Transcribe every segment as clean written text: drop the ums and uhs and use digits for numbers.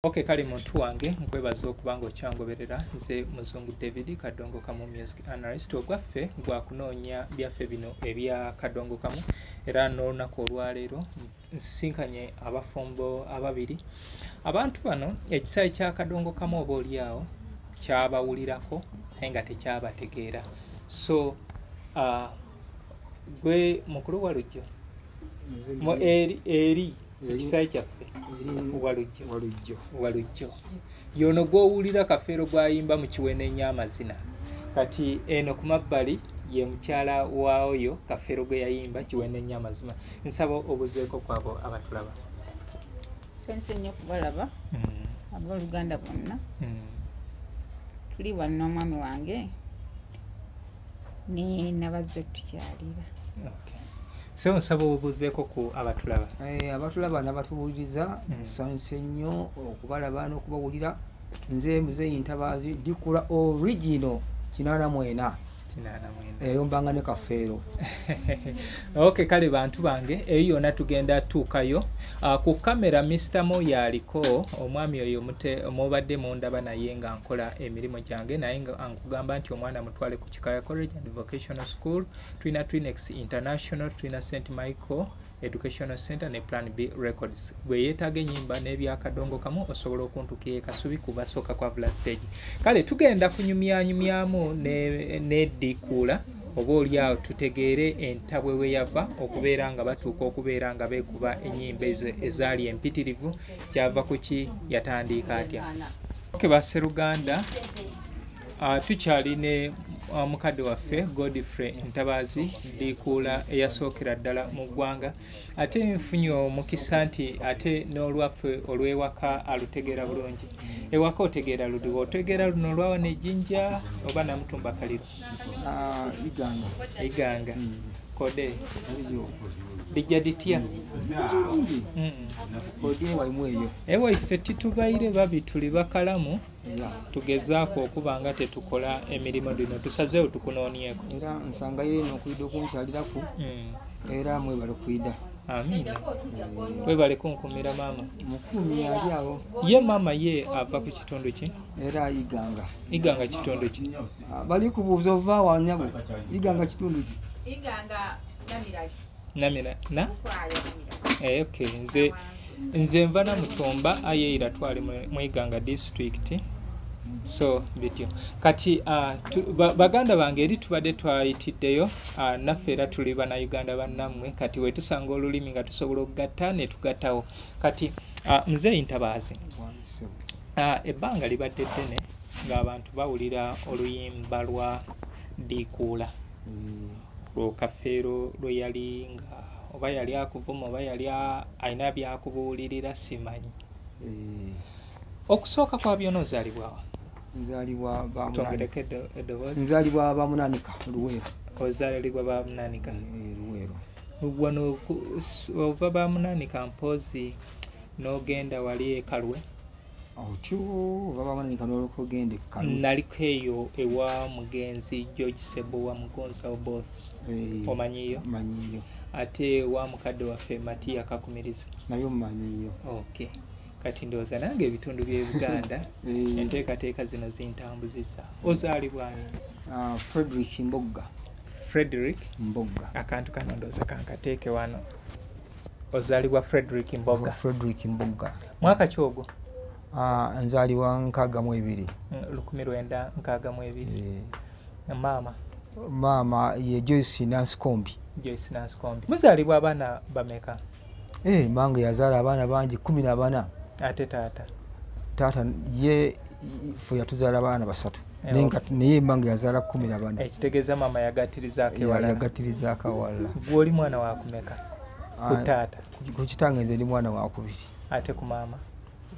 Okay, kali muntu wange nkwebaza okubanga okyangoberera nze Muzungu David Kadongo Kamu Music Analyst ogwaffe gwa kunoonya byaffe bino ebya Kadongo Kamu era n'olunaku olwaleero nsinkanye abafumbo ababiri abantu bano ekisaayi kya Kadongo Kamu oba oliawo kyabawulirako naye nga tekyabategeera so gwe mukulu walujjo eri ekisaayi kyaffe walujjo yono gw'owulira Kafeero gwayimba mu Kiwenenya amazina kati eno ku mabbali ye mukyala waayo Kafeero gwe yayimba Kiwenenya amazina nsaba obuzeeko kwabo abatulaba sense nnyo kubalaba abooluganda bonna tuli wano omwami wange ne nabazze tukyalira so nsaba obuzeeko ku abatulaba abatulaba n'abatuwuliriza nsanse nnyo okubalaba n'okubawulira nze Muzeeyi Ntabaazi Dikula original 84 eyombanga ne Kafeero okay kale bantu bange eyo yonna tugenda tuukayo ku kamera Mr. Moyo aliko omwami oyo mubadde mundaba naye nga nkola emirimu gyange naye nga nkugamba nti omwana mutwale ku Kikaya College and Vocational School tulina Twinex International tulina St. Michael Educational Center ne Plan B Records gwe yeetaaga ennyimba n'ebya Kadongo Kamu osobola okuntukira Kasubi kuba sooka kwa vula stage kale tugenda kunyumyanyumyamu ne Dikula oba oliawo tutegeere entabwe we yava okubeera nga batuuka okubeera nga beekuba ennyimba ezaali empitirivu kyava ku ki yatandika atya Basseruganda tukyali ne mukadde waffe Godfrey Ntabaazi Dikula eyasookera ddala mu ggwanga ate nfunye omukisa nti ate n'olwaffe olw'ewaka alutegeera bulungi ewaka otegeera ludiwo otegeera luno olwawa nejjinja oba Namutumba Kaliru iganga kode lijja ditya ewa iffe titubaire babi tuli bakalamu tugezaako okuba nga tetukola emirimu dino tusazeewo tukunoonyeko era nsangayo eno okwidda okunkyaliraku era mwebale kwidda amina webale kunkumira maama mukumi ali awo ye maama ye ava ku kitundu ki era iganga kitundu ki bali kubuuza ova wanyabo iganga kitundu ki namira na okay nze nva Namutumba ayeira twali mu Iganga district so bityo kati baganda bange eri tubadde twayitiddeyo naffe era tuli bannayuganda bannammwe kati wetusanga olulimi nga tusobola okugatta ne tugattawo kati Muzeeyi Ntabaazi ebbanga libadde ddene ng'abantu bawulira oluyimba lwa Dikula lwo Kafeero lwe yali nga oba yali akuvuma oba yali alina byakubuulirira simanyi okusooka kwa byonna ozaalibwawa nzaalibwa bamunanika Luweero ozaalibwa bamunanika Luweero wano ova bamunanika mpozi n'ogenda wali ekalwe otyo oba bamunanika n'okugenda ekalwe naliko eyo ewa mugenzi George Sebo wa Mugonza oboth omanyiyo ate wa mukadde waffe Matiya Kakumiriza nayo mmanyiyo okay kati ndowooza nange ebitundu by'Ebuganda enteekateeka zino zintambuzisa ozaalibwani Frederick Mbogga akantu kano ndowooza kankateeke wano ozaalibwa Frederick Mbogga mwaka ki ogwo nzaalibwa 62 1962 maama ye Joyce Nansikombi muzaalibwa abaana bameka mange yazaala abaana bangi 14 ate taata ye ffe yatuzaala abaana 3 naye mange yazaala 14 ekitegeeza maama yagattirizaako awalala gw'oli mwana wakumeka ku taata ku kitange nze ndi mwana wakubiri ate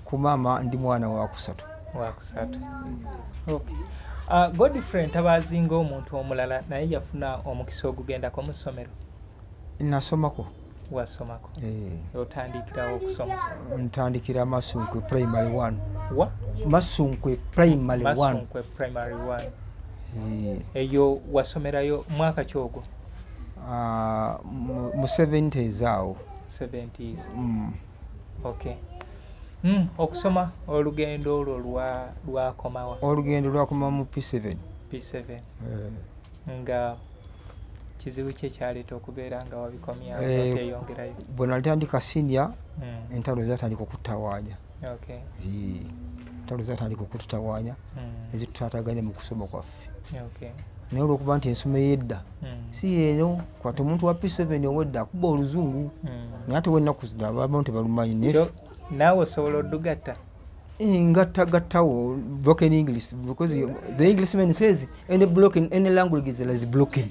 ku maama ndi mwana wakusatu okay. Godfrey Ntabaazi ng'omuntu omulala naye yafuna omukisa ogugendako mu ssomero nasomako wasomako otandikirawo okusoma ntandikira Masunkwe Primary 1 Masunkwe Primary 1 eyo wasomerayo mwaka ki ogwo mu 70s awo 70s okay Okusoma olugendo olwo lwakomawa? Olugendo lwakoma mu P7. Nga kizibu kye kyaleeta okubeera nga wabikomyawo oteyongerayo? Bwe natandika senior entalo zatandika okututawaanya. Entalo zatandika okututawaanya ezitutaataganya mu kusoma kwaffe. Naye olwokuba nti ensoma ey'edda si yeeno kwate omuntu wa P7 ow'edda akuba oluzungu naye ate wennaku zino abamu tebalumanyi. Naawe osobola oddugatta? Ngattagattawo broken English because the Englishman says any language is broken.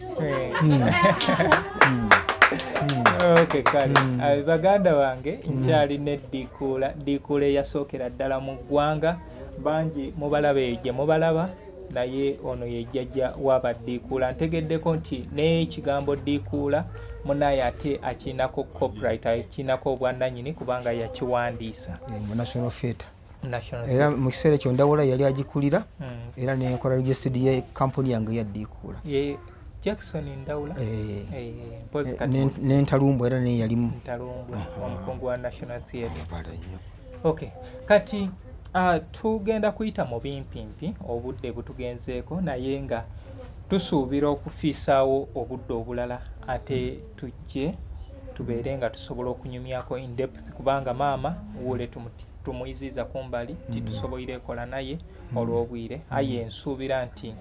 Okay, kale baganda wange nkyali ne Dikuula eyasookera ddala mu ggwanga. Bangi mubalaba gye mubalaba naye ono ye jjajja w'Abadikuula. Ntegeddeko nti n'ekigambo Dikuula munaye ate akinako copyright, akinako obwannannyini kubanga yakiwandiisa mu National Theatre. Era mu kiseera ekyo Ndawula yali agikulira era nenkola registered ye company yange ya Dikuula. Jackson Ndawula n'Entalumbu era naye yalimu. Entalumbu omukungu wa National Theatre. Okay, kati tugenda kuyita mu bimpimpi obudde butugenzeeko naye nga tusuubira okufiisaawo obudde obulala ate tujje tubeere nga tusobola okunyumyako in depth kubanga maama wuule tumuyiziiza kumbali titusoboire ekola naye olw'obwire aye nsuubira nti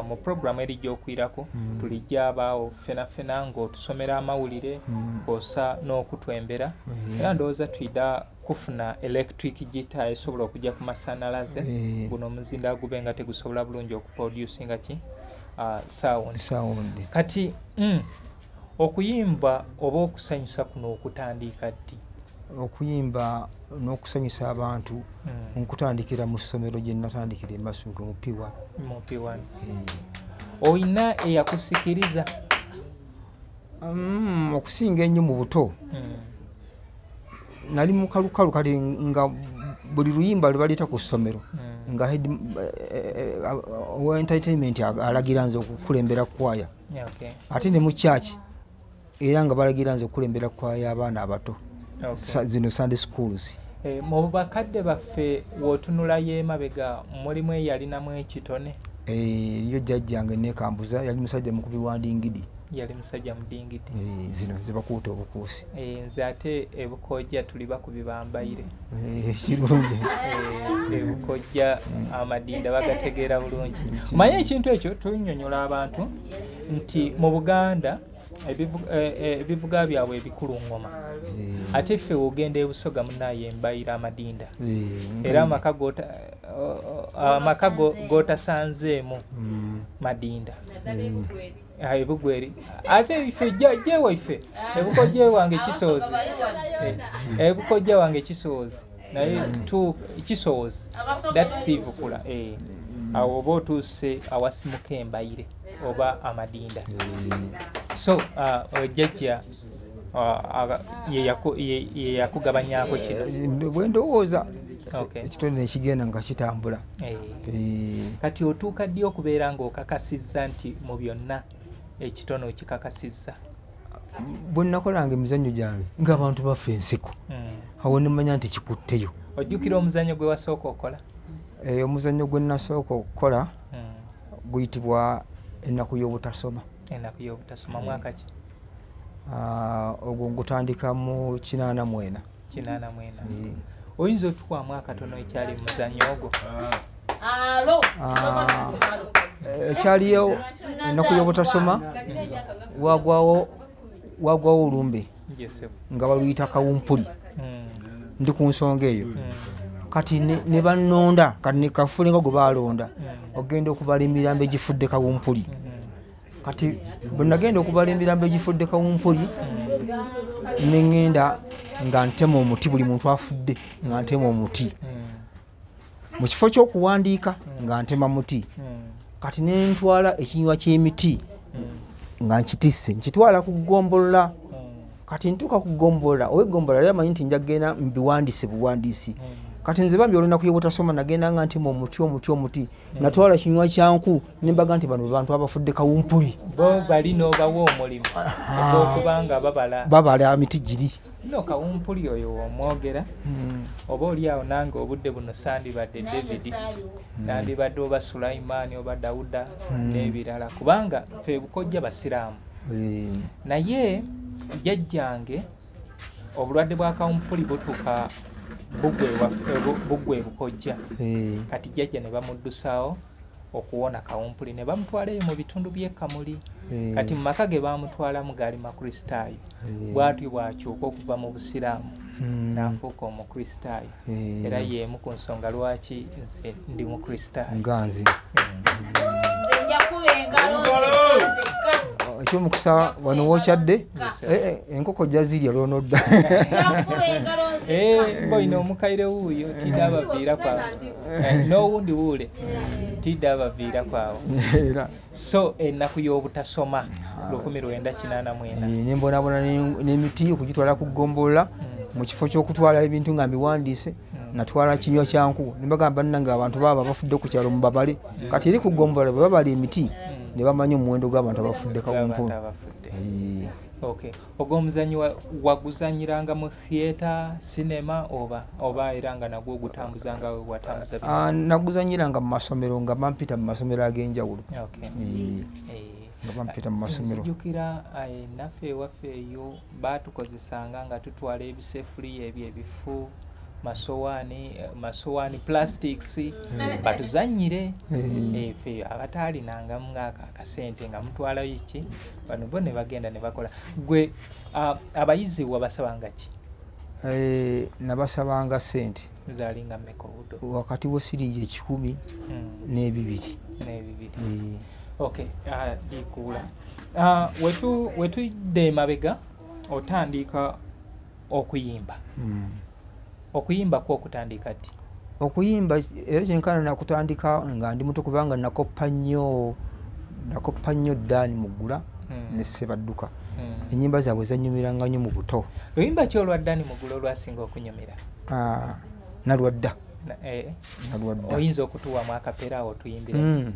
mu programu erijja okwirako tulijja abaawo fenafena ng'otusomera amawulire kw'ossa n'okutwembera era ndowooza tuyida kufuna electric guitar esobola okujja ku masanalaze guno omuzinda gube nga tegusobola bulungi okuproducinga ki sound. Kati okuyimba oba okusanyusa kuno okutandika ddi? Okuyimba n'okusanyusa abantu nkutandikira mu ssomero gye natandikira e Masuga mu P1. Oyina eyakusikiriza? Okusinga ennyo mu buto nali mu kalukalu kati nga buli luyimba lubaleeta ku ssomero nga entertainment alagira nze okukulembera kwaya ate ne mu church era nga balagira nze okukulembera kwaya abaana abato zino Sunday schools. Mu bakadde baffe wootunulayo emabega mulimu eyalinamu ekitone? Yo jjajjange nekambuza yali musajja mukubi wa ndingidi. Yali musajja mudingidi. Zino zibakuuta obukuusi. Nze ate ebukojja tuli bakubi bambayire. Kirungi. Ebukojja amadinda bagategeera bulungi. Manye ekintu ekyo tunnyonnyola abantu nti mu Buganda ebivuga byabwe ebikulu ngoma ate ffe ogenda ebusoga munaye embayira amadinda era amaka gotasanzeemu madinda ebugweri ate ife jewaife ebukojja wange kisoozi ebukojja wange kisoozi naye tu kisoozi datisivukula awo oba otuuse awasimuka embayire oba amadinda. So jjajja ye yakugabanyako kino bwe ndowooza ekitone nekigenda nga kitambula. Kati otuuka ddi okubeera ng'okakasizza nti mu byonna ekitono okikakasizza? Bwe nakolanga emizannyo gyange ng'abantu baffe enseko awo nemanya nti kikutteyo. Ojjukira omuzannyo gwe wasooka okola? Omuzannyo gwe nasooka okukola guyitibwa ennaku y'obutasoma. Ennaku y'obutasoma mwaka ki? Ogwo ngutandika mu 84. 84. Oyinza otukwaamu akatono ekyali mu muzannyo ogwo? Ekyaliyo ennaku y'obutasoma wagwawo olumbe nga baluyita kawumpuli. Ndi ku nsonga eyo kati ne bannonda kati ne kafule nga gwe balonda ogenda okubala emirambo egifudde kawumpuli. Kati bwe nagenda okubala emirambo egifudde kawumpuli neŋŋenda nga ntema omuti, buli muntu afudde nga ntema omuti mu kifo ky'okuwandiika nga ntema muti. Kati ne ntwala ekinywa ky'emiti nga nkitisse nkitwala ku ggombolola. Kati ntuuka ku ggombolola ow'eggombolola yali amanyi nti njagenda mbiwandiise buwandiisi. Kati nze bambi olunaku y'obutasoma nagenda nga ntema omuti natwala kinywa kyanku nembaga nti bano bantu abafudde kawumpuli. Bo bali n'obawa omulimu okubanga babala emiti giri no kawumpuli oyo omwogera oba oliawo nange obudde buno sandibadde David nandibadde oba Sulaimaani oba Dawuda n'ebirala kubanga ffe bukojja basiraamu naye jjajjange obulwadde bwa kawumpuli butuuka buggwe bukojja kati jjajja ne bamuddusaawo okuwona kawumpuli ne bamutwala eyo mu bitundu by'e Kamuli kati mu maka ge bamutwalamu gaali makristaayo bwatyo bwakyuka okuva mu busiraamu n'afuuka omukristaayo era y'emu ku nsonga lwaki nze ndi mukristaayo nganze ekyomukisa wano wokyadde enkoko jazirya lwonodda boina omukaire wuuyo tidde abaviira kwawe n'owundi wuule tidde abaviira kwawe so ennaku y'obutasoma 1984 nembonabona n'emiti okugitwala ku ggombola mu kifo ky'okutwala ebintu nga mbiwandiise natwala kinywa kyanku nembagamba nnange abantu baba bafudde ku kyalo mubabale kati eri ku ggombola bwe babala emiti ne bamanya omuwendo gw'abantu abafudde kawumpuli. Okay. Ogw'omuzannyi waguzanyiranga mu theatre, cinema oba era nga nagwo ogutambuzanga we watambuza? Naguzanyiranga mu masomero nga bampita mu masomero ag'enjawulo. Nga bampita mu masomero. Nzijukira naffe ewaffe eyo baatukozesanga nga tutwala ebisefuli ebyo ebifu masowaani plastics batuzanyire efe abataalinangamu ngaako akasente nga mutwalayo ki bano bo ne bagenda ne bakola. Gwe abayizi wabasabanga ki? Nabasabanga sente zaalinga mmeka obudde? Wakati wo siringi 10 n'ebibiri. Okay, dikuula wetudde emabega otandika okuyimba. Okuyimba kwa okutandika ddi? Okuyimba era kyenkana nakutandika nga ndi muto kubanga nakoppa nnyo Ddaani Muggula ne Ssebadduka. Ennyimba zaabwe zanyumiranga nnyo mu buto. Luyimba ki olwa Ddaani Muggula olwasinga okunyumira? Nalwadda. Oyinza okutuwamu akapeera awo tuyimbire?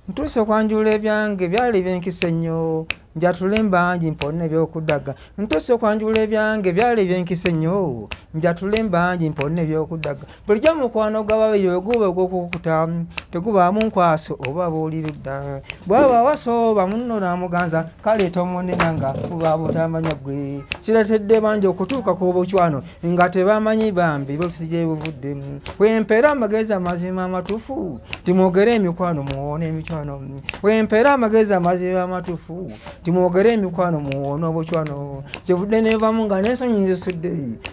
Ntuuse okwanjula ebyange byali ebyenkisa ennyo njatule mbanji mpone ebyokudaga. Ntuuse okwanjula ebyange byali ebyenkisa ennyo njatule mbanji mpone ebyokudaga. Bulijjo mukwano gwababeyo gube ogw'okukuta tegubaamu nkwaso oba boolirudda. Bwaba wasooba munno n'amuganza kale tomunena nga kuba butamanya gwe. Kiretedde bangi okutuuka ku bucwano nga tebamanyi bambi bolusi gye buvuddemu. Wempeera amagezi amazima amatuufu timwogere emikwano muwone emikwano. Wempeera amagezi amazima amatuufu timwogere emikwano muwone obucwano. Kivudde nevamu nga n'ensonyi nzisudde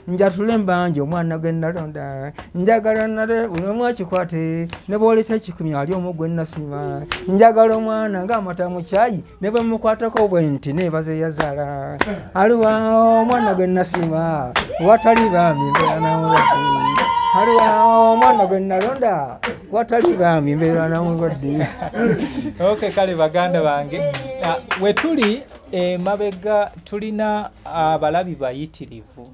njatule mbanji omwana gwe nalonda. Njagala nale buli omu akikwate ne bw'oleta ekikumi ali omu gwe nasiima. Njagala omwana ng'amata mu caayi ne bwe mukwatako bwe nti neebaza eyazaala. Aliwa omwana gwe nasiima watali bambi mbeera namulwadde. Aliwa omwana gwe nalonda watali bambi mbeera namulwadde. Okay, kale baganda bange wetuli emabega tulina abalabi bayitirivu.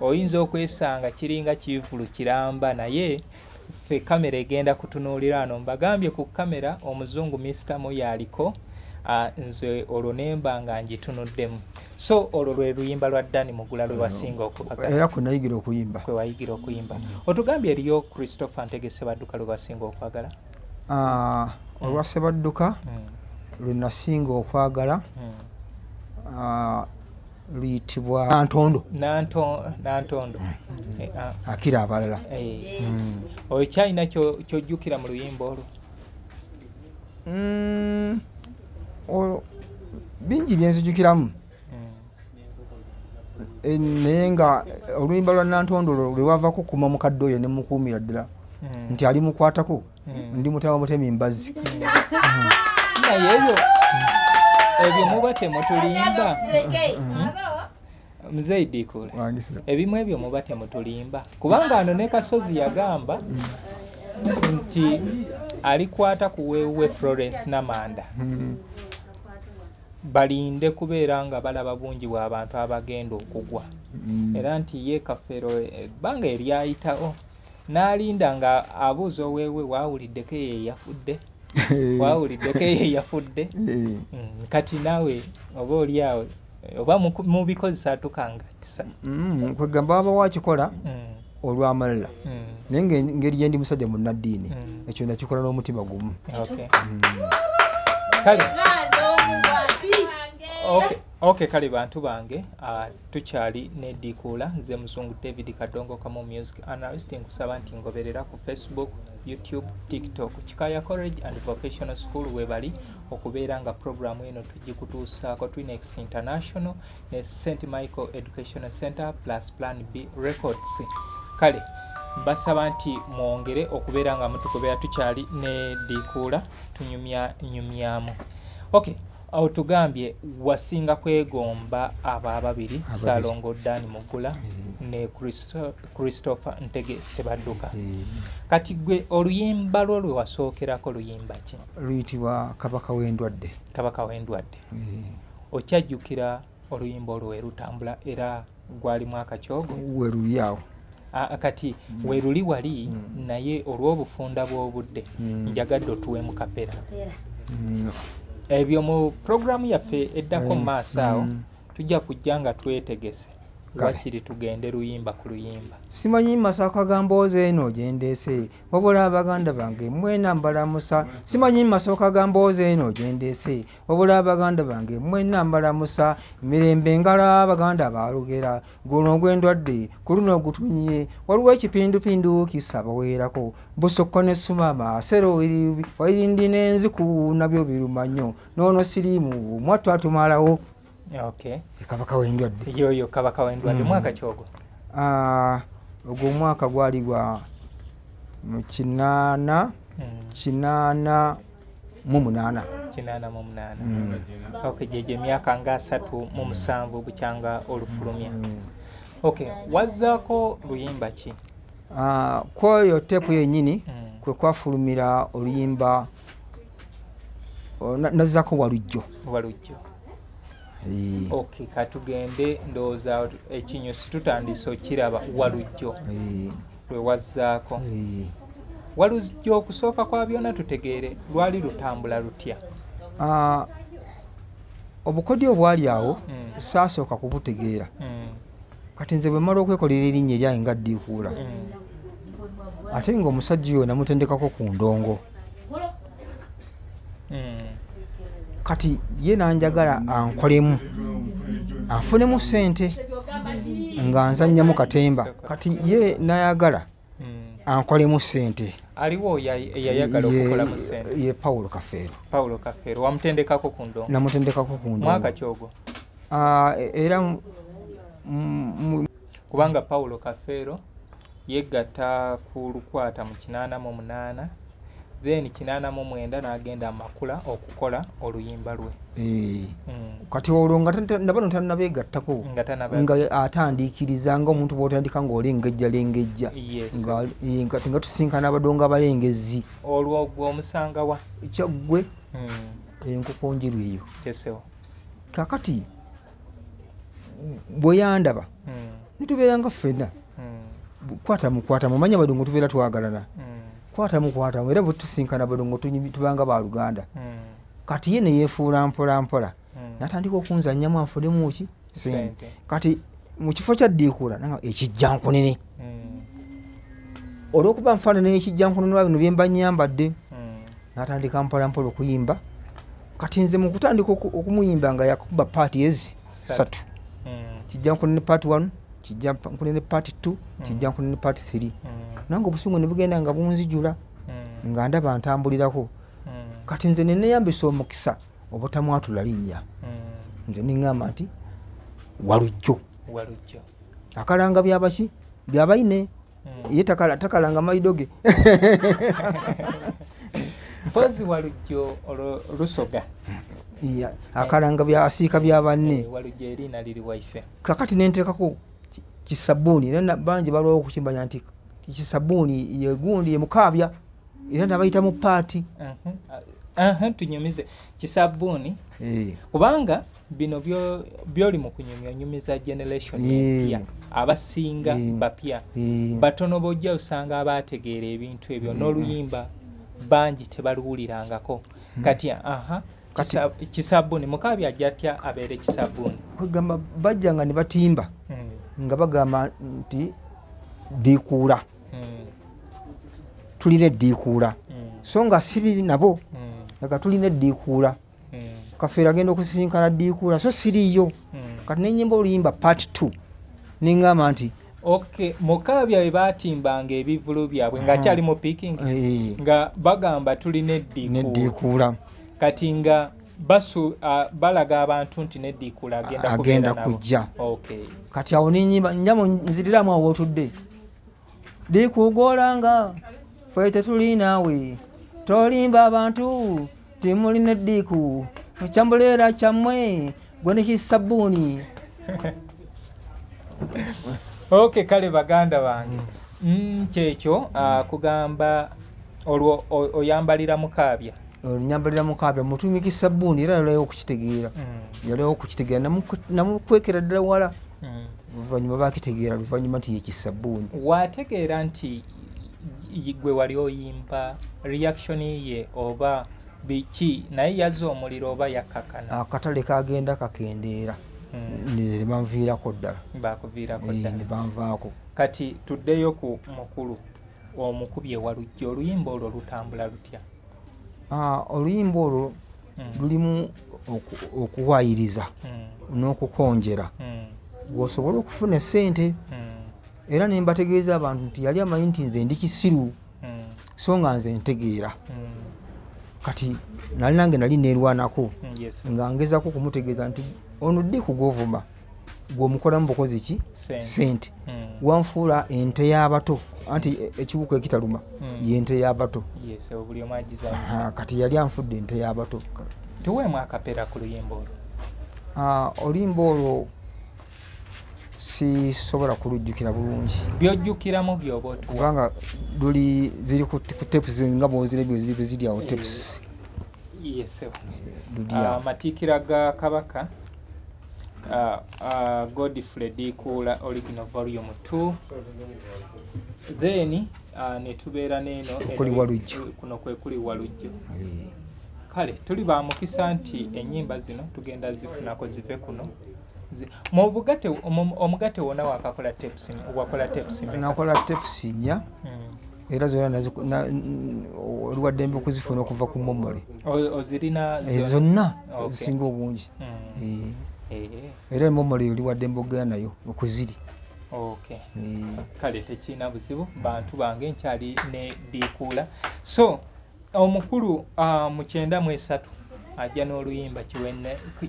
Oyinza okwesanga kiringa kivulu kiramba naye ffe kamera egenda kutunuulira ano. Mbagambye ku kamera omuzungu Mr. Moyo aliko nze olwo nemba nga njitunuddemu. So olwo lwe luyimba lwa Ddaani Muggula lwe wasinga okubagala? Era kwe nayigira okuyimba. Kwe wayigira okuyimba. Otugambye eriyo Christopher Ntege Ssebadduka lwe wasinga okwagala? Olwa Ssebadduka lwe nasinga okwagala luyitibwa Nantondo. Nantondo. Akira abalala. Oyo kyalina kyojjukira mu luyimba olwo? Bingi byenzijukiramu. Naye nga oluyimba lwa Nantondo lwe wavako kuma mukadde oyo ne mukuumira ddala nti ali mukwatako ndi mutama mutemi mbazzi. Naye ebyo muba temutulimba Muzeidi kule ebimu ebyo muba temutulimba kubanga ano ne Kasozi yagamba nti alikwata ku wewe Florence Namanda balinde kubeera nga balaba bungi bw'abantu abagenda okugwa era nti ye Kafero ebbanga eryayitawo n'alinda nga abuuza owewe waawuliddeko ye yafudde wawuliddeko ye yafudde kati naawe oba oliawo oba mubikozesa tukangatisa kwegamba baba wakikola olwamalala naye ngeri gyendi musajja munnaddiini ekyo nakikola n'omutima gumu. Okay, kale bantu bange tukyali ne Dikuula nze muzungu David Kadongo Kamo Music Analyst nkusaba nti ngoberera ku Facebook, YouTube, TikTok Kikaya College and Vocational School webali okubeera nga programu eno tugikutuusaako Twinex International ne St. Michael Educational Center plus Plan B Records. Kale basaba nti mwongere okubeera nga mutukubera tukyali ne Dikuula tunyumyamu. Okay, awo tugambye wasinga kwegomba ababiri Salongo Dani Mugula ne Christopher Ntege Sebadduka. Kati gwe oluyimba lwe wasookerako luyimba ki? Luyitibwa Kabaka w'Endwadde. Kabaka w'Endwadde. Okyajjukira oluyimba olwo erutambula era gwalimu akacyogo? Weruli awo. Kati weruli wali naye olw'obufunda bw'obudde njagadde otuwe mu kapera. Ebyo mu programu yaffe eddako maaso awo tujja kujja nga twetegese wakiri tugende luyimba ku luyimba. Simanyi Masaka gambooze eno gyendeese wabula abaganda bange mwena mbalamusa. Simanyi Masaka gambooze eno gyendeese wabula abaganda bange mwena mbalamusa. Mirembe ngala abaganda balugera guno gw'endwadde ku luno ogutunye waliwo ekipindupindu kisaba weerako busokko ne sumama sero wairindi n'enziku nabyo biruma nnyo noono siriimu mwattu atumalawo. Okay. Kabaka w'Endwadde. Yoyo Kabaka w'Endwadde mwaka kyogo. Ogwo mwaka gwali gwa mu 8 mu 8. Okay, jeje myaka nga 3 mu 7 bukyanga olufulumya. Okay, wazzaako luyimba ki? Kwoyo tepu yennyini kwe kwafulumira oluyimba nazzaako Walujjo. Okay, katugende ndowooza ekinyusi tutandise okiraba Walujjo lwe wazzaako. Walujjo okusooka kwa byonna tutegeere lwali lutambula lutya? Obukodyo obwali awo saasooka kubutegeera. Kati nze bwe mmala okwekolera erinnya eryange nga Dikuula ate ng'omusajja oyo namutendekako ku ndongo. Kati ye nanjagala ankolemu anfunemu ssente nga nzannyamu katemba. Kati ye nayagala ankolemu ssente. Aliwo yayagala okukolamu ssente? Ye Paulo Kafeero. Paulo Kafeero wamutendekako ku ndongo? Namutendekako ku ndongo. Mwaka kyogo? Era kubanga Paulo Kafeero yegatta ku Lukwata mu 88 then 89 n'agenda Makula okukola oluyimba lwe. Kati olwo nga nabano tannabeegattako nga atandiikiriza ng'omuntu bw'otandika ng'olengejjalengejja nga tusinkana abadongo abalengezzi. Olwo gw'omusanga wa? Kyaggwe enkoko njiru eyo. Tesewo. Kakati bwe yandaba nitubeera nga ffenna kwatamu manya badongo tubeera twagalana. Kwatamu era bwe tusinkana badongo tubanga ba Luganda. Kati ye ne yeefuula mpola mpola n'atandika okunzannyamu anfunemu ki ssente. Kati mu kifo kya Dikuula nanga ekijjankunene olw'okuba nfaanana ekijjankunene wa bino bye mba nnyambadde n'atandika mpola mpola okuyimba. Kati nze mu kutandika okumuyimba nga yakuba paati ezi 3 kijjankunene paati 1 kijjankunene paati 2 kijjankunene paati 3 nange obusungu ne bugenda nga bunzijula nga ndaba ntambulirako. Kati nze neneyambisa omukisa obutamwatula linnya nze niŋŋamba nti Walujjo. Akalanga byabaki byabayine ye takalanga maidoge. Mpozi Walujjo Lusoga akalanga byasiika bya banne. Walujjo erina liri waife. Kakati nenteekako kisabuuni era bangi balwawo okukimanya nti kisabuuni ye gundi ye mukaabya era nabayita mu paati. Tunyumize kisabuuni kubanga bino byoli mu kunyumiza generation empya abasinga bapya batono bojja usanga abategeera ebintu ebyo n'oluyimba bangi tebaluwulirangako. Kati Kisabuni Mukabi ajatya abeere kisabuni. Kugamba bajjanga ne batimba nga bagamba nti diikuula. Tulina eddiikuula. So nga siri nabo nga tulina eddiikuula. Kafeera agenda okusisinkana ddiikuula so siriyo. Kati n'ennyimba oluyimba part 2 ningamba nti okay Mukabi bwe batimbanga ebivulu byabwe nga kyali mu picking nga bagamba tulina eddiikuula. Kati nga balaga abantu nti neddiikuula agenda kujja. Okay. Kati awo n'ennyimba njamo nziriramu awo otudde. Dikuugolanga ffe tetuli naawe tolimba abantu timulina eddiiku mukyambuleera kyammwe gwe ne kisabbuuni. Okay kale baganda bange kyekyo kugamba olwo oyambalira Mukaabya. Nyambalira Mukaabya mutumi kisabbuuni era yalewo okukitegeera. Yalewo okukitegeera namukwekera ddala wala. Oluvannyuma bakitegeera luvannyuma nti ye kisabbuuni. Wategeera nti gwe wali oyimba reaction ye oba biki naye yazze omuliro oba yakkakana. Akatale kagenda kakendeera. Nizere banviirako ddala. Bakuviirako ddala. Ne banvaako. Kati tuddeyo ku mukulu omukubye walujja oluyimba olwo lutambula lutya? Oluyimba olwo lulimu okuwaayiriza n'okukonjera bw'osobola okufuna essente. Era ne mbategeeza abantu nti yali amanyi nti nze ndi kisiru so nga nze ntegeera. Kati nali nange nali neerwanako nga ngezaako kumutegeeza nti ono ddi kugovuma gw'omukolamu bukozi ki ssente wanfuula ente y'abato anti ekibuko ekitaluma y'ente y'abato. Kati yali anfudde ente y'abato. Tuweemu akapera ku luyimba olwo. Oluyimba olwo sisobola kulujjukira bulungi. Byojjukiramu byoba otuwa kubanga ziri ku tapes nga bwozirabye ziri awo tapes. Amatiikira ga Kabaka Godfrey Dikuula original volume 2 then ne tubeera n'eno kuno kwe kuli Walujjo. Kale tuli ba mukisa nti ennyimba zino tugenda zifunako zive kuno. Mu bugate omugate wona wakakola tapes wakola tapes nakola tapes nya era zonna oluwaddembe okuzifuna okuva ku momole ozirina zonna zisinga obungi. Era momole oluwaddembe ogenda nayo okuziri. Okay. Kale tekina buzibu bantu bange nkyali ne Dikuula. So omukulu mu 93 ajja n'oluyimba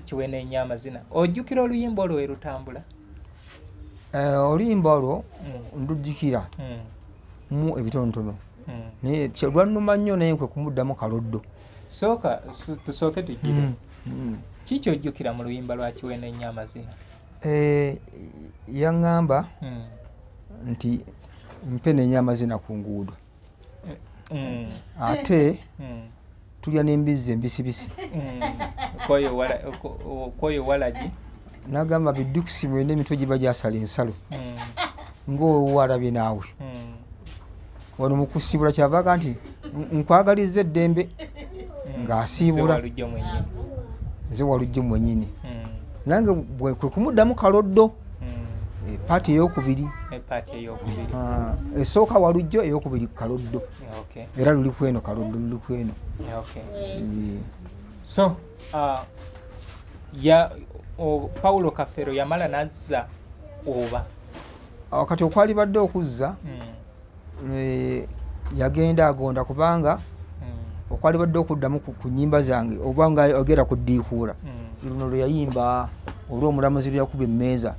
kiwene nnyo amazina. Ojjukira oluyimba olwo erutambula? Oluyimba olwo ndujjukira mu ebitonotono naye lwannuma nnyo naye kwe kumuddamu kaloddo. Tusooke tujjire kiki ojjukira mu luyimba lwa kiwene nnyo amazina? Yaŋŋamba nti mpe nenya amazina ku nguudo ate tulya n'embizzi embisibisi. Kwoyo walagi nagamba biddukisi mwene emitwe giba gyasala ensalo ng'owalabye naawe wano mu kusiibula kyavaga nti nkwagaliza eddembe ng'asiibula nze Walujjo mwennyini nange kwe kumuddamu kaloddo. Paati ey'okubiri esooka Walujjo ey'okubiri kaloddo. Era luli kweno kaloddo luli kweno. So Paulo Kafero yamala nazza oba kati okwali badde okuzza yagenda agonda kubanga okwali badde okuddamu ku nnyimba zange obanga ogera ku Dikuula luno lwe yayimba olw'omulamuzi lwe yakuba emmeeza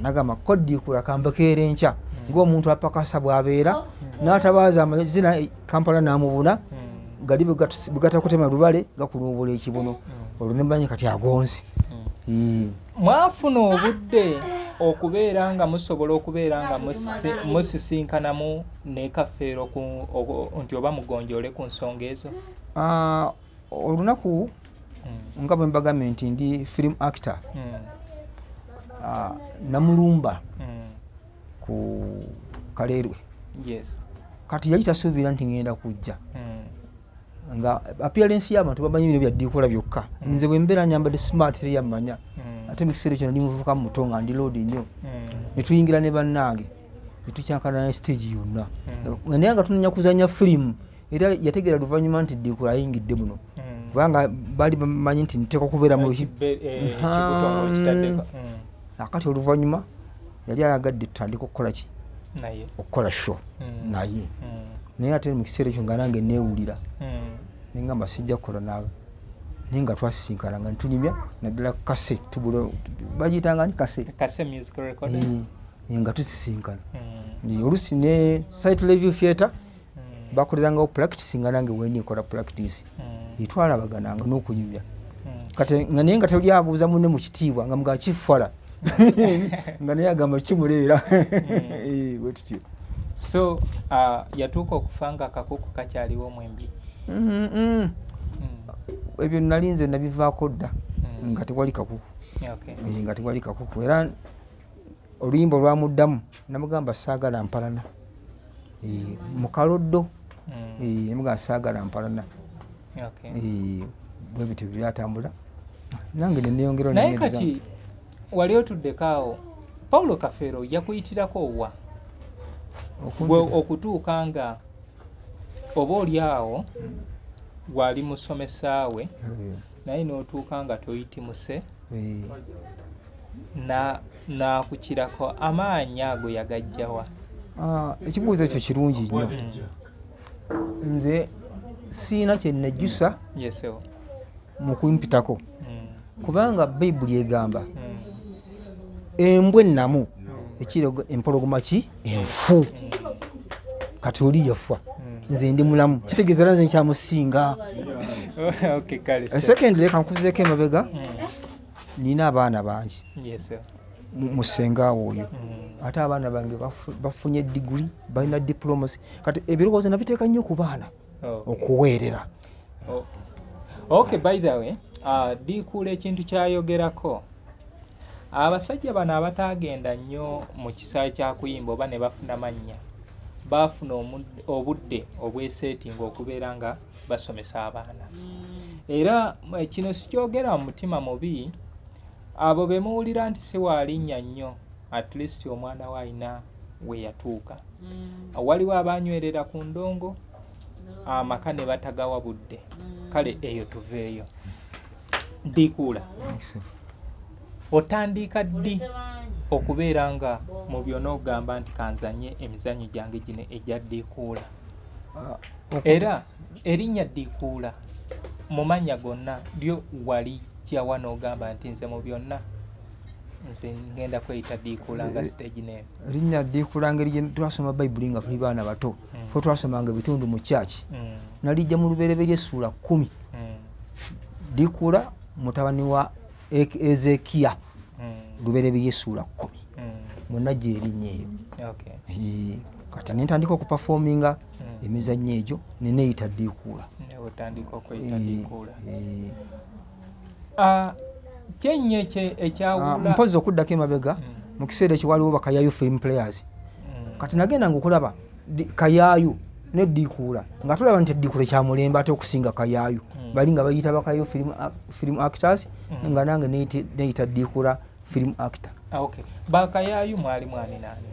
nagamba ko Dikuula kambakeera enkya ng'omuntu apakasa bw'abeera n'atabaaza amazina Kampala n'amubuna gali begatakutema lubale gakuluubula ekibuno olwo ne mbanyi kati agonze. Mwafuna obudde okubeera nga musobola okubeera nga musisinkanamu ne Kafeero nti oba mugonjoole ku nsonga ezo? Olunaku nga bwe mbagambye nti ndi film actor namulumba ku Kaleerwe kati yali tasuubira nti ngenda kujja nga appearance y'abantu bamanyi bino bya Dikula byokka nze bwe mbeera nyambadde smart teri yammanya ate mu kiseera kino ndi muvubuka muto nga ndi load nnyo ne tuyingira ne bannange ne tukyankana ne stage yonna naye nga tunenya kuzanya firimu era yategeera luvannyuma nti Dikula ayingidde muno kubanga baali bamanyi nti nteeka okubeera mu akati oluvannyuma yali ayagadde tutandika okukola ki okukola show naye naye ate mu kiseera ekyo nga nange neewulira nengamba sijja kukola naawe naye nga twasisinkana nga ntunyumya naddala kase bagiyitanga ni kase nga tusisinkana olusi ne site review theatre bakolerangawo practice nga nange weni ekola practice etwalabagananga n'okunyumya kati nga naye nga tali abuuza munne mu kitiibwa nga muga kifala nga naye agamba kimuleera bwe tutyo. So yatuuka okufa nga akakuku kakyaliwo mwembi? Ebyo nalinze nabivaako dda nga tewali kakuku. Nga tewali kakuku era oluyimba olwamuddamu namugamba saagala mpalana mukaloddo namugamba saagala mpalana bwe bityo byatambula nange neneyongera naye kati wali otuddeko awo Paulo Kafeero yakuyitirako wa okutuuka nga oba oli awo wali musomesaawe naye n'otuuka nga toyitimuse nakukirako amaanyi ago yagajjawa? Ekibuuzo ekyo kirungi nnyo. Nze siina kye nnejjusa mu kumpitako kubanga Bayibuli egamba embwa ennamu ekiro empologoma ki enfu kati oli yafa nze ndi mulamu kitegeeza era nze nkyamusinga. Secondly leka nkuzeeko emabega nina abaana bangi musengawo oyo ate abaana bange bafunye degree balina diplomacy kati ebirowoozo nabiteeka nnyo ku baana okuweerera. Okay, by the way Dikula ekintu kyayogerako abasajja bano abatagenda nnyo mu kisaawe kya kuyimba oba ne bafuna mannya bafuna obudde obweseetinga okubeera nga basomesa abaana era kino sikyogera mu mutima mubi abo bemuwulira nti siwaalinnya nnyo at least omwana we alina we yatuuka waliwo abanywerera ku ndongo amaka ne batagawa budde kale eyo tuveeyo. Dikula otandika ddi okubeera nga mu byonna ogamba nti kanzanye emizannyo gyange gino egya Dikula era erinnya Dikula mu mannya gonna lyo walijjawa n'ogamba nti nze mu byonna nze ngenda kweyita Dikula nga stage name? Erinnya Dikula ngeri gye twasoma Bayibuli nga tuli baana bato fo twasomanga ebitundu mu kyaki nalijja mu lubereberye Ssuula 10 Dikula mutabani wa Ezekiya lubereberye Ssuula 10 mwonna gye erinnya eyo. Kati nentandika okuperforminga emizannyo egyo neneyita Dikula. Kyenye ekyawula mpozi okuddako emabega mu kiseera ekyo waliwo bakayaayu film players kati nagenda nga okulaba kayaayu ne Dikula nga tulaba nti Dikula kyamulembe ate okusinga kayaayu bali nga bayita bakayaayu film actors nga nange neyita Dikula film actor. Okay, bakayaayu mwali mwani nani?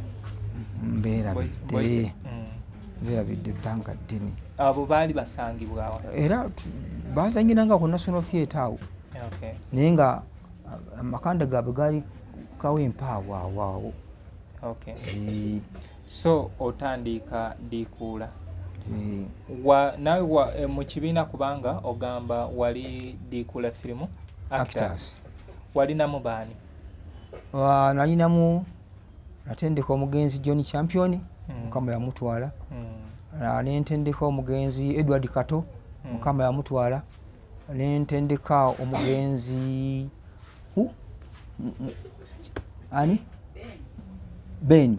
Mbeera bidde bbanga ddene abo baali basangibwawa era bazanyiranga ku National Theatre awo naye nga amakanda gaabwe gaali kawempaawo awaawo. So otandika Dikula nawe mu kibiina kubanga ogamba wali Dikula film actors walinamu baani? Nalinamu natendeka omugenzi John Champion Mukama yamutwala nentendeka omugenzi Edward Kato Mukama yamutwala nentendeka omugenzi ani Ben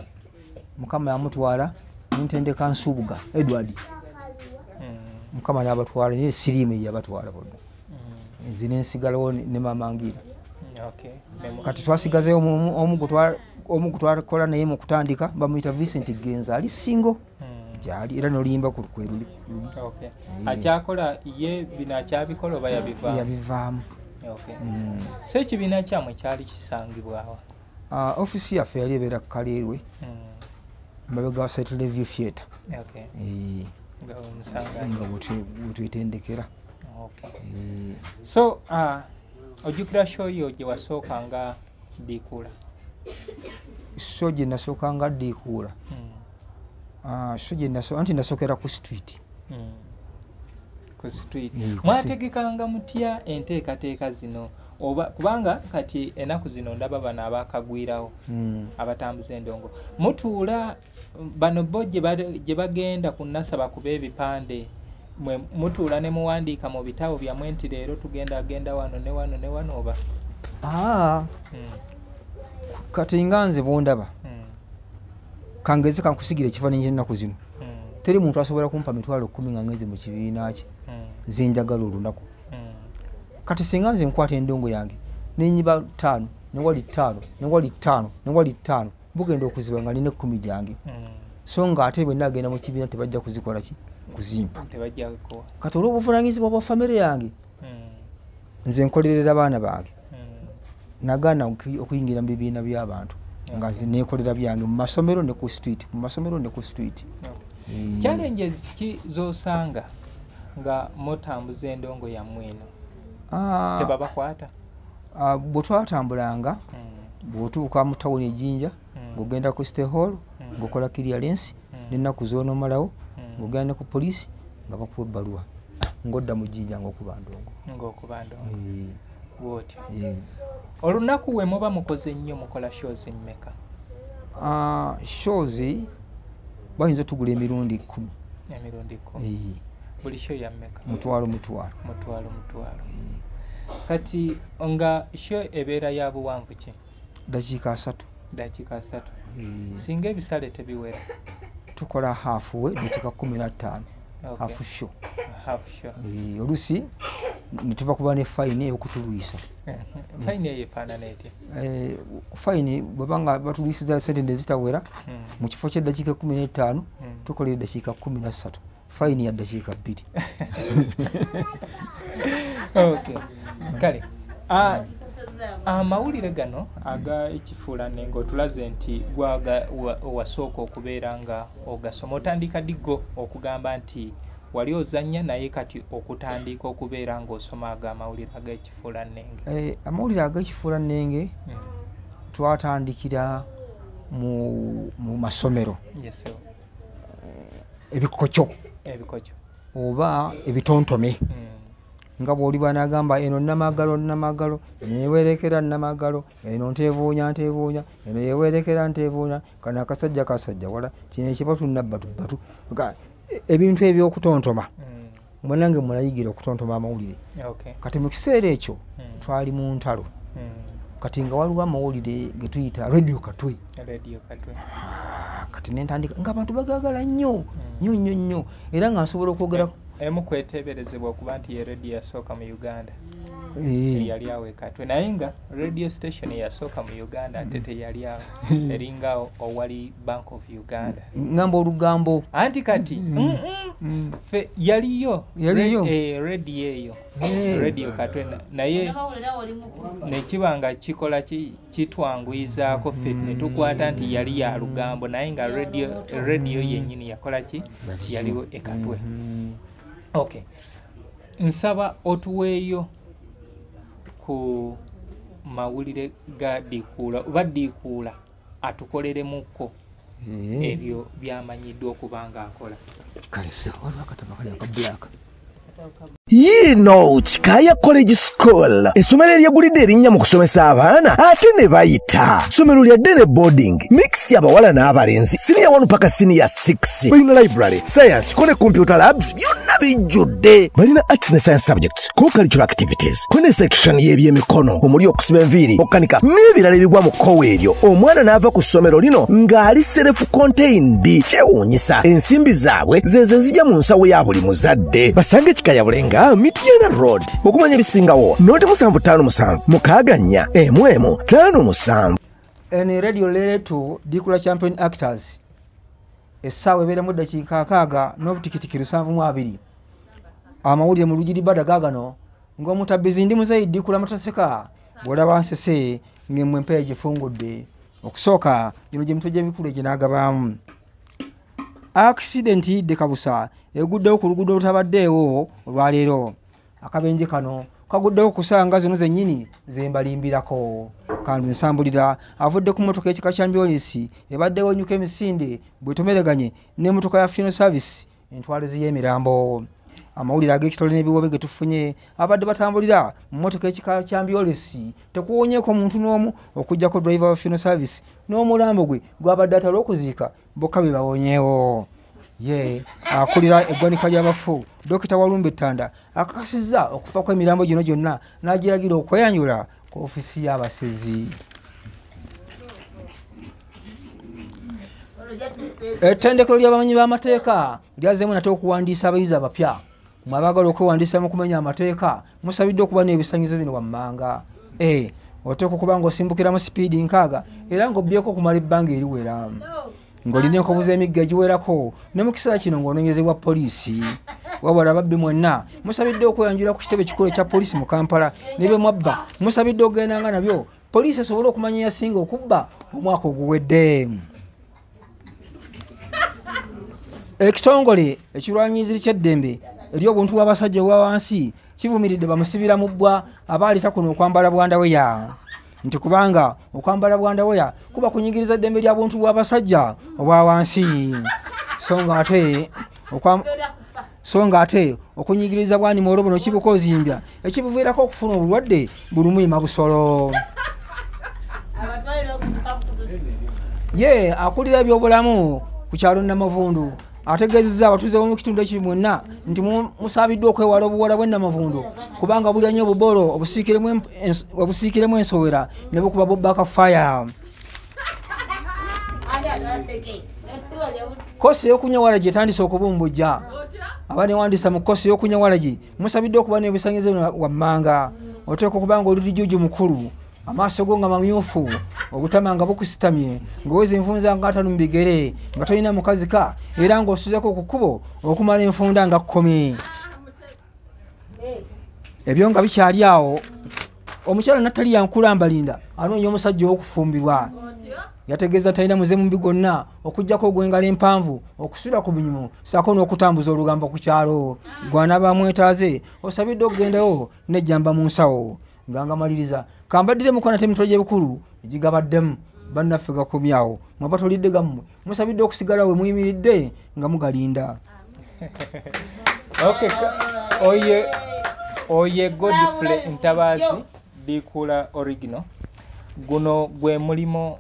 Mukama yamutwala nentendeka Nsubuga Edward Mukama yabatwala ne Sirime yabatwala bodda nzine nsigalawo ne Mama Ngira. Kati twasigazeyo omu gutwala kola naye mu kutandika bamuyita Vincent Genza ali single gyali era nolimba ku lukweru okay akyakola ye bino akyabikola oba yabivaamu okay so ekibiina kyamwe kyali kisangibwawa ofisi yaffe yali ebeera Kaleerwe mabega wa Settle Review Theatre okay nga bwetwetendekera okay so ojjukira show yo gye wasookanga Dikuula so gye nasookanga Dikuula so gye anti nasookera ku street mwategekanga mutya enteekateeka zino oba kubanga kati enaku zino ndaba bano abakagwirawo abatambuza endongo mutuula bano bo gye bagenda ku Nasaba kuba ebipande mutuula ne muwandiika mu bitabo byammwe nti leero tugenda wano ne wano ne wano oba kati nga nze bondaba kangeze kankusigira ekifaananyi ky'ennaku zino teri muntu asobola kumpa mitwalo 10 nga ngeze mu kibiina kye nze njagala olunaku kati singa nze nkwata endongo yange nenyiba 5 newali 5 newali 5 newali 5 bugenda okuziba nga nina 10 gyange so nga ate bwe nagenda mu kibiina tebajja kuzikola ki kuzimpa kati olw'obuvunaanyizibwa bwa famire yange nze nkolerera abaana bange nagaana okuyingira mu bibiina by'abantu nga nze neekolera byange mu masomero ne ku street challenges ki z'osanga nga mutambuza endongo yammwe eno tebabakwata bwe twatambulanga bw'otuuka mu tawuni ejinja ng'ogenda ku State Hall ng'okola clearance n'ennaku z'onomalawo ng'ogenda ku poliisi nga bakuwa ebbaluwa ng'odda mu jjinja ng'okuba ndongo bwotyo olunaku we muba mukoze nnyo mukola shows mmeka shows bayinza otugula emirundi 10 buli show ya mmeka mutwalo kati nga show ebeera ya buwanvu ki dakiika 3 singa ebisale tebiwera tukola half we dakiika 15 half show olusi nituva kuba ne fine ey'okutulwisa fine eyefaanana etya fine bwebanga batulwisiza sente nezitawera mu kifo ky'eddakiika 15 tukola eddakiika 13 fine ya ddakiika 2 okay kale amawulire gano aga ekifuulane ng'otulaze nti wasooka okubeera nga ogasoma otandika diggo okugamba nti wali ozannya naye kati okutandika okubeera ng'osoma amawulire ag'ekifuulannenge amawulire ag'ekifuulannenge twatandikira mu masomero ebikokyo oba ebitontome nga bw'oli banagamba eno namagalo eno yewerekera namagalo eno ntevuunya eno yewerekera ntevuunya kana akasajja wala kino ekibatu nabbatu ebintu ebyokutontoma mwanange mulayigira okutontoma amawulire kati mu kiseera ekyo twali mu ntalo kati nga waliwo amawulire getuyita radio katwe kati nentandika nga abantu bagagala nnyo era nga nsobola okwogera emu kweteberezebwa okuba nti ye radio yasooka mu Uganda yali awo ekatwe naye nga radio station yasooka mu Uganda ate teyali awo eringa owali Bank of Uganda ngamba olugambo anti kati yaliyo radio eyo radio katwe naye nekibanga kikola kitwanguyizaako ffe netukwata nti yali ya lugambo naye nga radio yennyini yakola ki yaliwo ekatwe okay nsaba otuweeyo ku mawulire ga Dikuula oba Dikuula atukoleremuko ebyo byamanyiddwa okuba nga akola Yino Chikaya College School essomero eryegulidde erinnya mu kusomesa abaana ate ne bayita ssomero lya Dene boarding mix y'abawala n'abalenzi senior 1 paka senior 6 balina library science kone computer labs byonna bijjudde balina arts ne science subjects co-curricular activities kone section y'ebyemikono omuli okusiba enviiri okukanika n'ebirala ebigwa mu kkowe eryo omwana n'ava ku ssomero lino ng'ali self contained kyewuunyisa ensimbi zaabwe zeze zijja mu nsawo ya buli muzadde basange Chikaya Bulenga Mityana Road okumanya ebisingawo noti 757 mukaganya M5 en radio letu Dikuula champion actors essaawa ebeeramu eddakiika 6 n'obutikitiki 72 amawulire mu lugiri bada gaagano ng'omutabbizi ndi Muzaidi Kula Mataseka bw'olaba nsese ng'emmwe empeera gifungudde okusooka gino gye mitwe gy'emikulu gye naagabaamu accident de kabusa eguddewo ku luguudo olutabaddeewo olwaleero akabenje kano kaguddewo kusanga zino zennyini zembalimbirako kandi nsambulira avudde ku motoka ekika kya ambulance ebaddewo nyuka emisinde bwetomereganye n'emmotoka ya funeral service entwalezi y'emirambo amawulire ag'ekitole n'ebiwobe ge tufunye abadde batambulira mu motoka ekika kya ambulance tekuwonyeeko muntu n'omu okuggyako driver wa funeral service n'omulambo gwe gwabadde atala okuziika bokka be bawonyeewo ye akulira eggwanika ly'abafu Dr. Walumbe Tanda akakasizza okufa kw'emirambo gino gyonna n'agiragira okweyanjula ku ofisi y'abasezi. Ettendekero ly'abamanyi b'amateeka lyazeemu nate okuwandiisa abayizi abapya mwabagala okwewandiisa mu kumenya amateeka musabidde okuba n'ebisanyizo bino wammanga oteeka okuba ng'osimbukira mu sipiidi 6 era ng'obbyeko okumala ebbanga eriwera ng'olina enkovu z'emigga egiwerako ne mu kiseera kino ng'onoonyezebwa poliisi wabula ababbi mwenna musabidde okweyanjula ku kitebe kikulu ekya poliisi mu Kampala ne bye mwabba musabidde okugendanga nabyo poliisi esobole okumanya eyasinga okubba omwaka oguwedde. Ekitongole ekirwanyiziri ky'eddembe eri obuntu bw'abasajja obwa wansi kivumiridde bamusibira mu bbwa abaalita kuno okwambala bwandaweya nti kubanga okwambala bwandaweya kuba kunyigiriza eddembe lya buntu bw'abasajja obwa wansi so nga ate okunyigiriza bwanimoro buno kibuka ozimbya ekibuviirako okufuna obulwadde bulumuyima busolo. Ye akulira ebyobulamu ku kyalo Namavundu ategeezezza abatuuze b'omu kitundu ekiri mwonna nti musaabiddwa okwewala obuwala bw'e Namavundu kubanga bulya nnyo obubolo obusiikiremu ensowera ne bukuba backfire. Kosi y'okunywa walagi etandise okubumbujja abanewandiisa mu kosi y'okunywa walagi musabidde okuba n'ebisanyizo wammanga oteeka okuba nga oli lijuju mukulu amaaso go nga mamyufu obutama nga bukusitamye ng'oweza enfunza nga 5 mu bigere nga tolina mukazi ka era ng'osuzeko ku kkubo okumala enfunda nga 10. Ebyo nga bikyali awo omukyala Natali Yankulambalinda anoonya omusajja ow'okufumbirwa yategeeza talina muzeemu mbi gonna okugyako ogw'engalo empanvu okusula ku binyumu saako n'okutambuza olugambo ku kyalo gw'anaaba mwetaaze osabidde okugendawo n'ejjamba mu nsawo nga maliriza kambaddire mukono ate emitwe gy'ebikulu egigabaddemu bannaffe gakomyawo mwaba tolidde gammwe musabidde okusigala we muyimiridde nga mugalinda. Oye Godfrey Ntabazi Dikula original guno gwe mulimo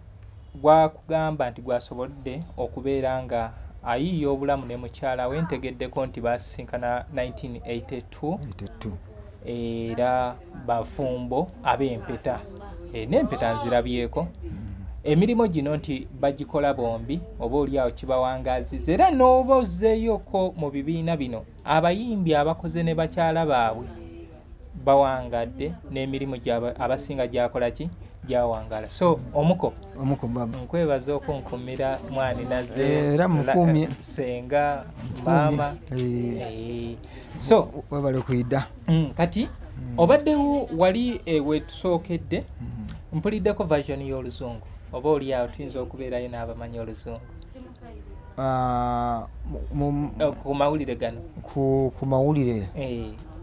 gwakugamba nti gwasobodde okubeera nga ayiiya obulamu ne mukyala we ntegeddeko nti basisinkana 1982 era bafumbo ab'empeta n'empeta nzirabyeko emirimu gino nti bagikola bombi oba oliawo kibawangaziza era n'oba ozzeeyoko mu bibiina bino abayimbi abakoze ne bakyala baabwe bawangadde n'emirimu abasinga gyakola ki gyawangala. So omuko baba nkwebaza okunkumira mwani naze era mukumye senga mama so webale kuyida kati obaddewo wali wetusookedde mpuliddeko version y'oluzungu oba oli awo tuyinza okubeerayo n'abamanyi oluzungu ku mawulire gano ku mawulire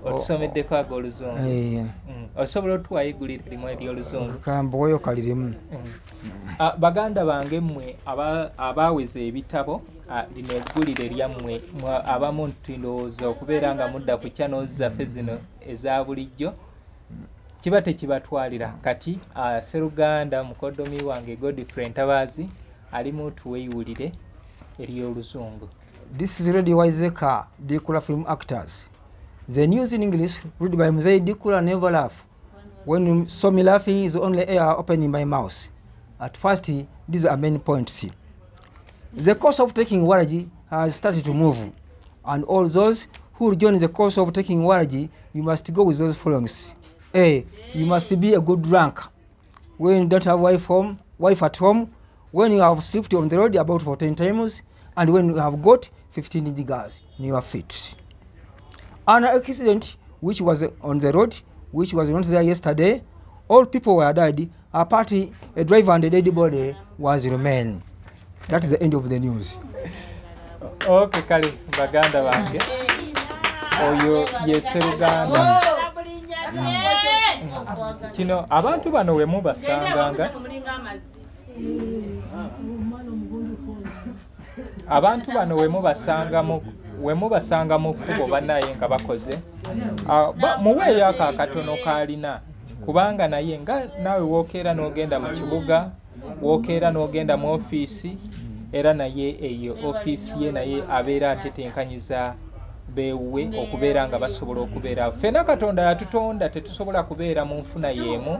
otusomeddeko ag'oluzungu osobola otuwayo eggulire limu ery'oluzungu kamboyo kalirimu. Baganda bange mmwe abaaweza ebitabo lino eggulire lyammwe abamu ndowooza okubeera nga mudda ku channels zaffe zino eza bulijjo kiba tekibatwalira kati Sseruganda mukoddomi wange Godfrey Ntabazi alimu tuweeyuulire ery'oluzungu. This is Radio Waizeka Dikula Film Actors. The news in English read by Muzaidi Dikula Never Laugh. When you saw me laughing is only air opening my mouth. At first, these are main points. The course of taking Waraji has started to move, and all those who join the course of taking Waraji, you must go with those followings. A. You must be a good drunk. When you don't have wife at home, when you have slept on the road about 14 times, and when you have got 15 jigars in your feet. An accident which was on the road, which was not there yesterday, all people were dead, apart a driver and a dead body was remain. That is the end of the news. Okay, kale baganda bange oyo yeseruganda kino abantu bano we mubasanganga abantu bano we mubasanga mu kubo banaye nga bakoze muweeyo ako akatono kalina kubanga naye nga nawe wookeera n'ogenda mu kibuga wookeera n'ogenda mu ofiisi era naye eyo ofiisi ye naye abeera atetenkanyiza beewe okubeera nga basobola okubeera ffenna Katonda yatutonda tetusobola kubeera mu nfuna y'emu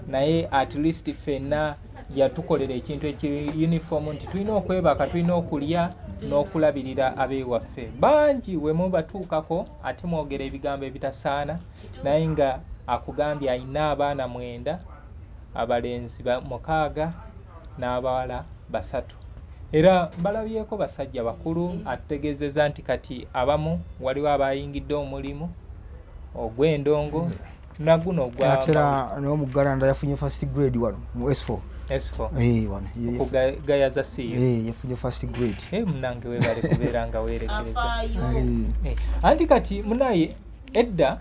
naye at least ffenna yatukolera ekintu ekiyunifomu nti tulina okwebaka tulina okulya n'okulabirira abeewaffe bangi we mubatuukako ate mwogera ebigambo ebitasaana naye nga akugambye alina abaana 9 abalenzi 6 n'abawala 3 era balabyeko basajja bakulu ategeezeza nti kati abamu waliwo abayingidde omulimu ogw'endongo naguno ogwatera n'omuggalanda yafunye first grade wano mu S4 wano kugayaza siyo yafunye first grade munange webale kubeera nga weerekereza anti kati munaye edda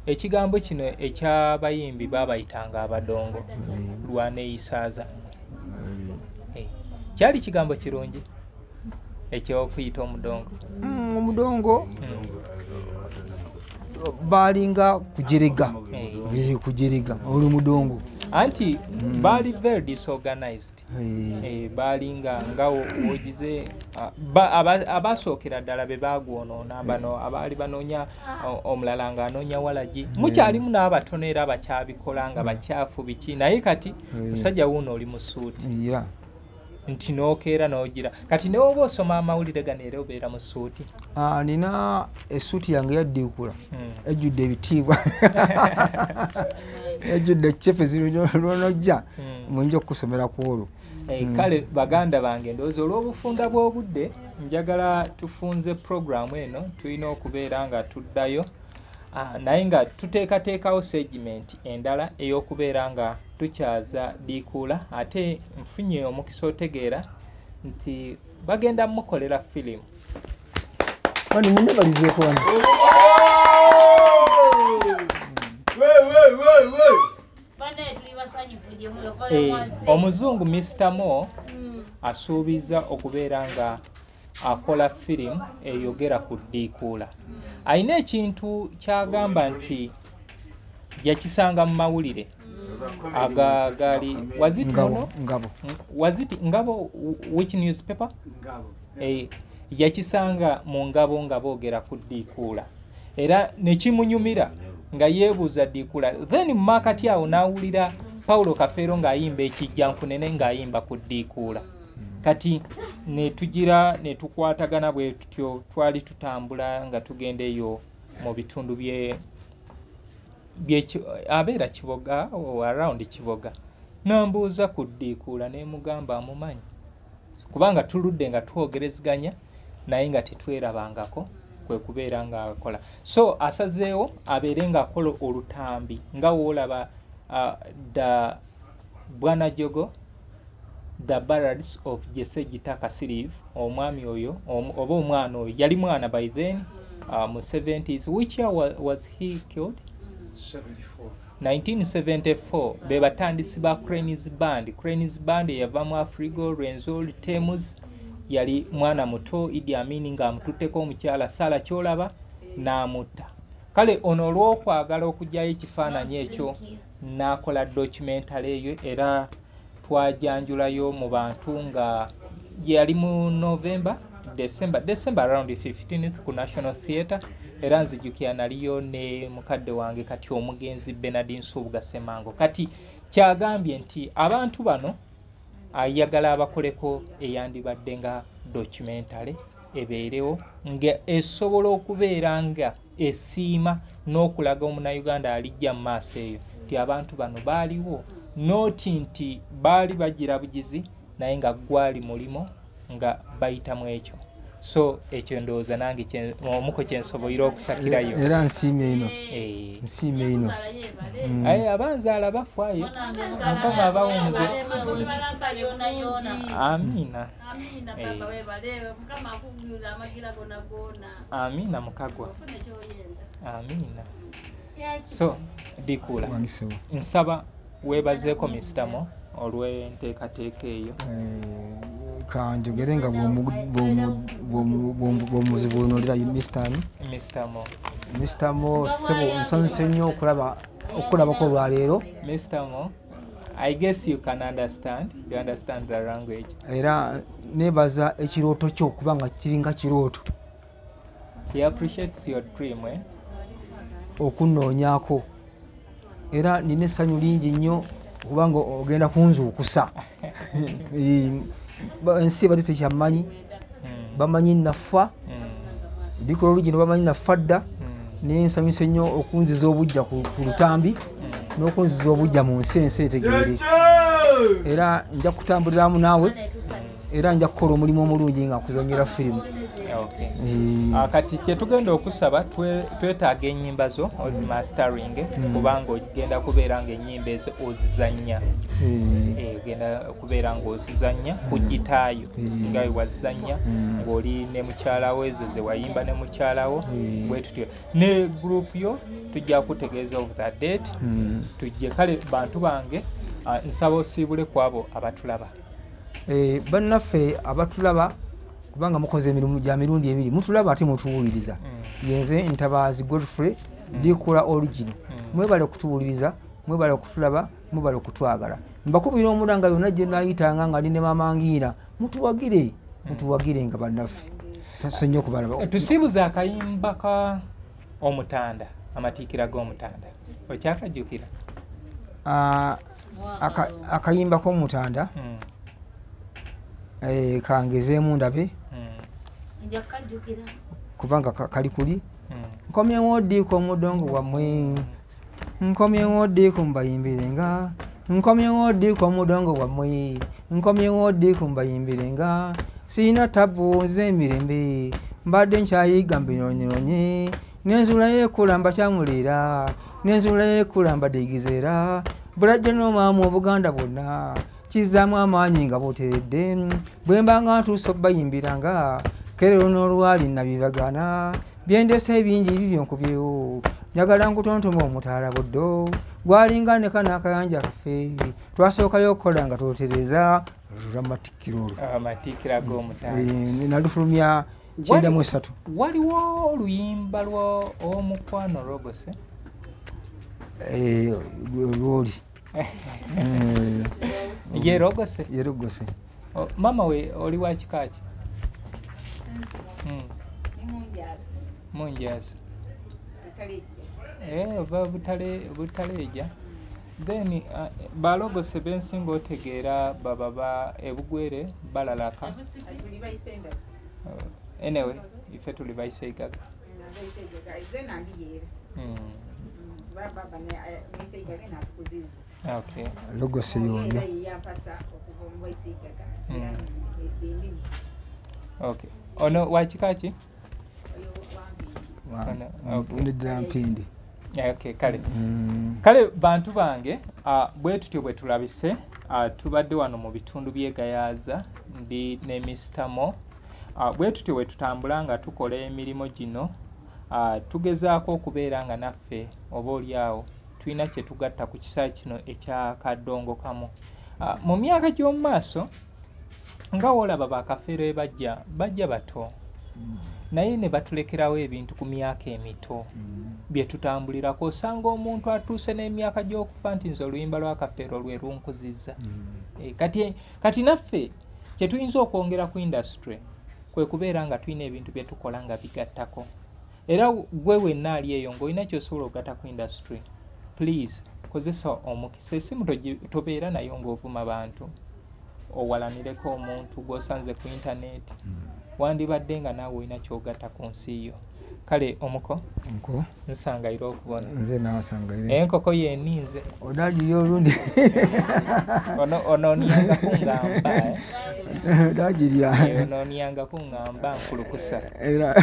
ekigambo kino ekyabayimbi babayitanga abadongo lwaneeyisaaza kyali kigambo kirungi ekyokuyita omudongo omudongo balinga kujerega oli mudongo anti bali very disorganized balinga ngawo ogize abasookera ddala be bagwonoona bano abaali banoonya omulala nga anoonya walagi mukyalimu n'abatono era bakyabikola nga bakyafu biki naye kati musajja wuuno oli mu suuti nti nookeera n'ogira kati ne oba osoma amawulire gano era obeera mu suuti nina essuuti yange yaddiikula ejjudde ebitiibwa ejjudde cepe zirolonojja muyinza okukusomera ku olwo kale baganda bange ndowooza olw'obufunda bw'obudde njagala tufunze puroguramu eno tulina okubeera nga tuddayo naye nga tuteekateekawo segment endala ey'okubeera nga tukyaza Diikuula ate nfunye omukisa otegeera nti bagenda mukolera filimu wano munnebalizeeko wano omuzungu Mr. Mo asuubiza okubeera nga akola filimu eyogera ku Diikuula alina ekintu kyagamba nti yakisanga mu mawulire agagali Ngabo which newspaper yakisanga mu Ngabo boogera ku Diikuula era nekimunyumira nga yeebuuza Diikuula then mu maakati awo n'awulira Paulo Kafeero ng'ayimba ekijjankunene ng'ayimba ku Diikuula kati netugira netukwatagana bwe tutyo twali tutambula nga tugenda eyo mu bitundu abeera Kiboga around Kiboga nambuuza ku Diikuula ne mugamba amumanyi kubanga tuludde nga twogereziganya naye nga tetwerabangako kwe kubeera nga akola so asazeewo abeere nga akola olutambi nga woolaba Bwana Jogo The Ballads of Jesse Gitaka Sirive omwami oyo oba omwana oyo yali mwana by then mu 70s which year was he killed 1974 be batandisi ba Cranes Band yava mu Afrigo Renzol Temus yali mwana muto Idi Amin nga amututteko omukyala Sala Kyolaba n'amutta kale ono olw'okwagala okugyayo ekifaananyi ekyo n'akola documentary eyo era twajanjulayo mu bantu nga yali mu December around 15th ku National Theatre era nzijukira naliyo ne mukadde wange kati omugenzi Bernardine Subuga Semango kati kyagambye nti abantu bano ayagala abakoleko eyandibadde nga documentary ebeerewo nga esobola okubeera nga esiima n'okulaga omunnayuganda alijja mu maaso eyo nti abantu bano baaliwo noti nti baali bagira bugizi naye nga gwali mulimo nga bayitamu ekyo so ekyo ndowooza nange omuko kyensobola okusakirayo era nsiime ino aye abanzaala bafaayo mukama abawunze amiina mukagwa amiina so Dikula nsaba weebazeeko Mr. olw'enteekateeka eyo kanjogere nga bw'omuzibonolera Mr. Mo sebo nsanyuse nnyo okulabako olwaleero Mr. Mo, I guess you can understand. You understand the language. Era nebaza ekirooto kyo kubanga kiringa kirooto. He appreciates your dream, eh? Okunoonyako. Era nina essanyu lingi nnyo kubanga ogenda kunzuukusa. Ensi bali tekyamanyi. Bamanyi nafa. Dikula olugino bamanyi nafa dda. Nensanyuse nnyo okunziza obujja ku lutambi. N'okunziza obujja mu nsi etegeere. Era nja kutambuliramu naawe. Era nja kukola omulimu omulungi nga nkuzannyira firimu. Kati kyetugenda okusaba twetaaga ennyimba zo ozimastering kubanga ogenda kubeera nga ennyimba ezo ozizannya. Ogenda kubeera nga ozizannya ku gitaayo nga wewazizannya ng'oli ne mukyalawo ezo ze wayimba ne mukyalawo bwe tutyo. Ne group yo tujja kutegeeza of that date tujje kale bantu bange nsaba osiibule ku abo abatulaba. Bannaffe abatulaba kubanga mukoze emirimu gya mirundi ebiri mutulaba ate mutuwuliriza. Yenze Ntabaazi Godfrey Dikula original. Mwebale kutuwuliriza, mwebale kutulaba, mwebale kutwagala. Mbakubira omulanga yonna gye nayitanga nga ndi ne Mama Ngiina mutuwagire nga bannaffe. Sasa nnyo kubalaba. Tusibuza akayimba ka Omutanda, amatiikira g'Omutanda. Okyakajjukira? Akayimba k'Omutanda kangezeemu ndabe kubanga kali kuli nkomyewo oddiiko omudongo wammwe nkomyewo oddiiko mbayimbirenga nkomyewo oddiiko omudongo wammwe nkomyewo oddiiko mbayimbirenga siina tabu z'emirembe mbadde nkyayiga mbinyonye n'enzula y'ekula mbakyamuleera n'enzula y'ekula mbadeigizeera bulajja n'omaamu obuganda bwonna kizaamu amaanyi nga buteredde bwe mbanga ntuusa okubayimbiranga kerero n'olwali nabibagana byendese ebingi bibyo nkubyewo njagala nkutontoma omutaala buddo gwalinga ne kana akayanja kaffe twasookayo okukola nga twotereza amatiikira g'Omutanda nalufulumya 93. Waliwo oluyimba lwa Omukwano Rogose lwoli Yerogose. Mama we oli wa kika ki? Munjazi. Ova butaleja. Then balogose bensinga otegeera baba ebugwere balalaka. Anyway, ife tuli baiseigaga. Okay. Logose yoyo. Okay. Ono wachikachi? Mpindi. Okay, kale. Kale bantu bange, bwe tutyo bwe tulabise, tubadde wano mu bitundu by'Egayaza ndi ne Mr. Mo. Bwe tutyo bwe tutambula nga tukola emirimu gino, tugezaako okubeera nga naffe oba oliawo tulina kye tugatta ku kisaa kino ekya Kadongo Kamu. Mu myaka gy'omu maaso nga wolaba bakafeero bajja bato naye ne batulekerawo ebintu ku myaka emito bye tutambulirako osanga omuntu atuuse n'emyaka gy'okufa nti nze oluyimba lwa kafeero lwe lunkuzizza. Kati naffe kye tuyinza okwongera ku industry kwe kubeera nga tulina ebintu bye tukola nga bigattako. Era gwe wenna ali eyo ng'olina ky'osobola okugatta ku industry, please kozesa omukisa. Essimu tobeera nayo ng'ovuma bantu, owalanireko omuntu gw'osanze ku intaneti wandibadde nga naawe olina kyogatta ku nsi yo. Kale omuko nko nsangaire okubona nze nasangaire enkoko yeninze odali yolundi ono niyanga kungamba dajirya ono niyanga kungamba nkulukusa era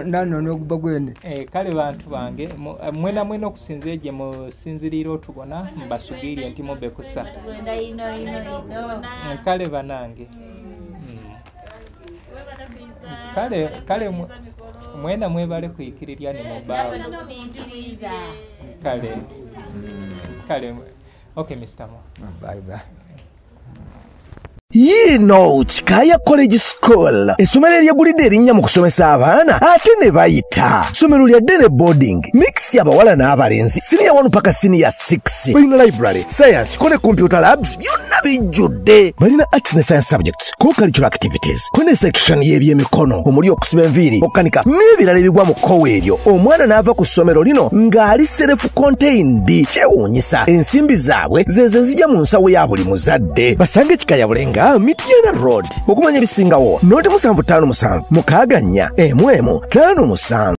nano nokuba gwene kale bantu bange mwena mwena okusinzira gye musinzirira otubona mbasugirye nti mube kusa kale banange kale mwena mwebale kuyikirirya ne mubaawo kale okay Mr. Mo bye bye. Yino Chikaya College School essomero eryagulidde erinnya mu kusomesa abaana ate ne bayita ssomero lya Dene Boarding mix y'abawala n'abalenzi senior 1 paka senior 6 balina library science ko ne computer labs byonna bijjudde balina arts ne science subjects co-curricular activities ko ne section y'ebyemikono omuli okusiba enviiri okukanika n'ebirala ebigwa mu kkowe eryo omwana n'ava ku ssomero lino ng'ali self contained kyewuunyisa ensimbi zaabwe zeze zijja mu nsawo ya buli muzadde basange Chikaya Bulenga Mitiana Road okumanya bisingawo noti 757 mukaganya 1 5 7